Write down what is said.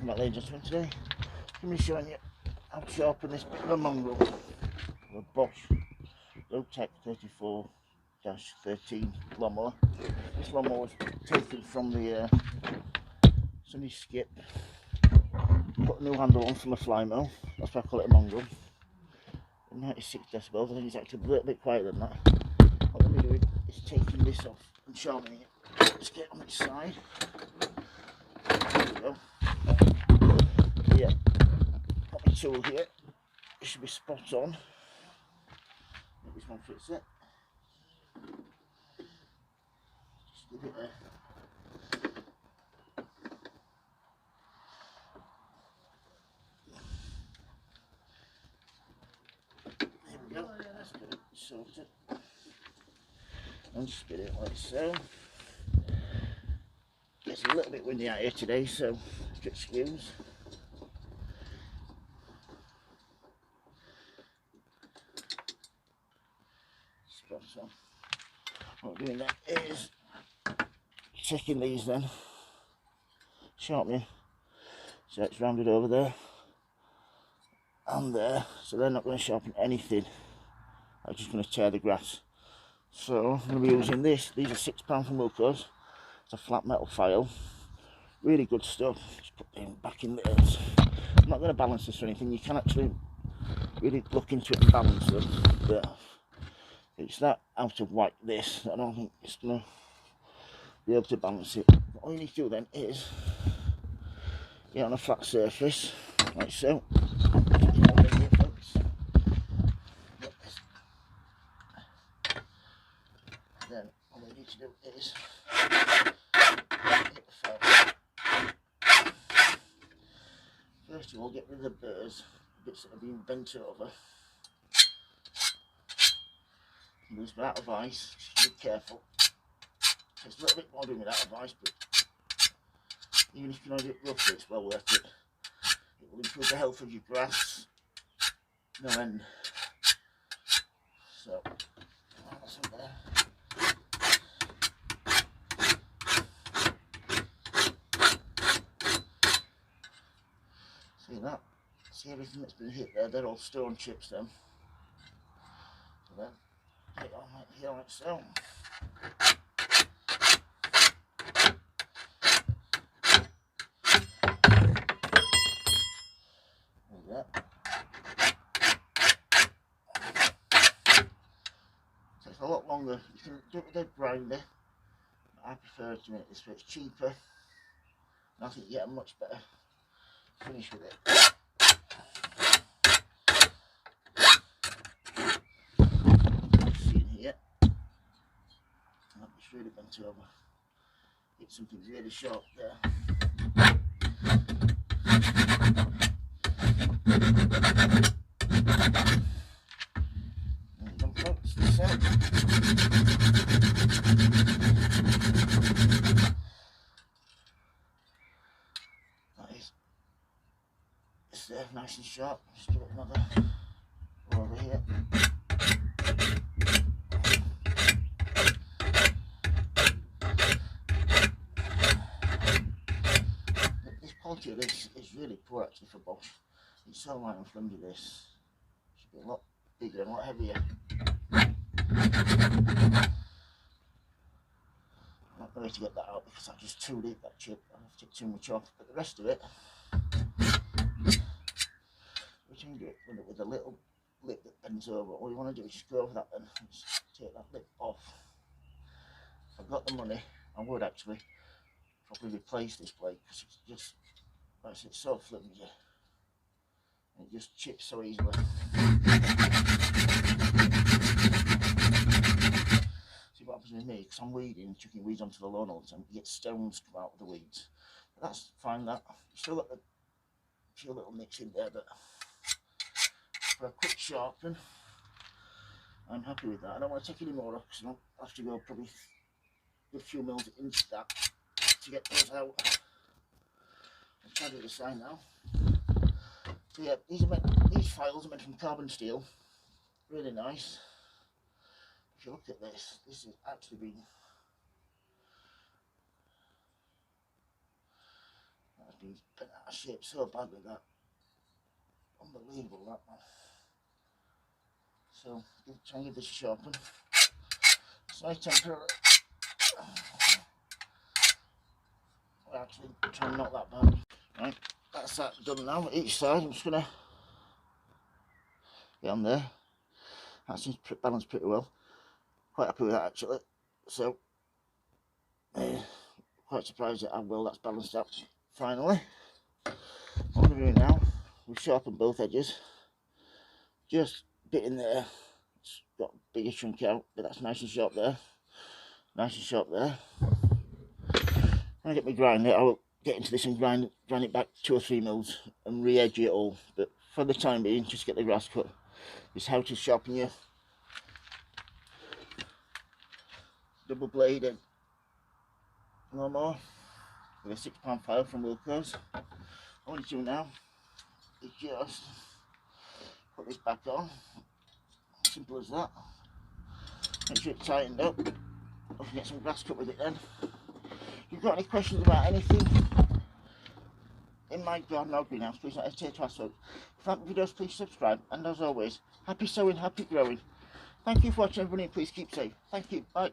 Welcome back, ladies and gentlemen. Today I'm going to be showing you how to sharpen this bit of a mongrel of a Bosch Low-Tech 34-13 lawnmower. This lawnmower was taken from the Sunny Skip, put a new handle on from a fly mill, that's why I call it a mongrel. 96 decibels, I think it's actually a little bit quieter than that. What I'm going to be doing is taking this off and sharpening it. Just get on its side. There we go. Yeah, got my tool here. It should be spot on. Maybe this one fits it. Just give it a there we go. Let's get it sorted and spin it like so. It's a little bit windy out here today, so excuse. Spot on. What we're doing then is checking these then, sharpening, so it's rounded over there and there, so they're not going to sharpen anything. I'm just going to tear the grass. So I'm going to be using this. These are £6 from Wilco's. It's a flat metal file, really good stuff. Just put them back in there. I'm not going to balance this or anything. You can actually really look into it and balance them, but it's that out of whack this. I don't think it's going to be able to balance it. But all you need to do then is get on a flat surface like so. Then all you need to do is hit the file. First of all, get rid of the burrs, bits that have been bent over. Loose bit out of ice, just be careful. It's a little bit more doing without of ice, but even if you want to do it roughly, it's well worth it. It will improve the health of your grass, no end. So, that's in there. See that? See everything that's been hit there? They're all stone chips then. So then, take it on like here like so. Like that. Takes a lot longer. You can do it with a grinder. I prefer to make this way, it's cheaper. And I think you get a much better finish with it. See in here, it's really bent over. Hit something really sharp there. There you go, folks. So, that is, it's there, nice and sharp. Just give it another over here. This quality of this is really poor actually for Bosch. It's so light and flimsy this. Should be a lot bigger and a lot heavier. I'm not going to get that out because that's just too deep, that chip. I have to take too much off. But the rest of it, we can do it with a little lip that bends over. All you want to do is just go over that and just take that lip off. If I've got the money, I would actually probably replace this blade because it's just, like I said, it's so flimsy. And it just chips so easily. See what happens with me, because I'm weeding, chucking weeds onto the lawn all the time, you get stones come out of the weeds. But that's fine, that. You still got the few little nicks in there, but for a quick sharpen, I'm happy with that. I don't want to take any more off because I'll have to go probably a few mils into that to get those out. I'll try to do the side now. So yeah, these files are made from carbon steel, really nice. If you look at this, this has actually been been bent out of shape so badly that unbelievable that one. So try and give this a sharpen. It's nice temporary. We'll actually try and knock that back. Right, that's that done now. Each side, I'm just gonna get on there. That seems balanced pretty well. Quite happy with that actually. So quite surprised at how well that's balanced out. Finally, what we're doing now, we've sharpened both edges. Just a bit in there. It's got a bigger chunk out, but that's nice and sharp there. Nice and sharp there. When I get my grinder, I will get into this and grind it back 2 or 3 mils and re-edge it all. But for the time being, just get the grass cut. It's how to sharpen your double bladed lawnmower with a 6-pound file from Wilco's. All you do now is just put this back on. Simple as that. Make sure it's tightened up. I can get some grass cut with it then. If you've got any questions about anything in my garden or greenhouse, please don't hesitate to ask those. If you like the videos, please subscribe, and as always, happy sowing, happy growing. Thank you for watching everybody, and please keep safe. Thank you, bye.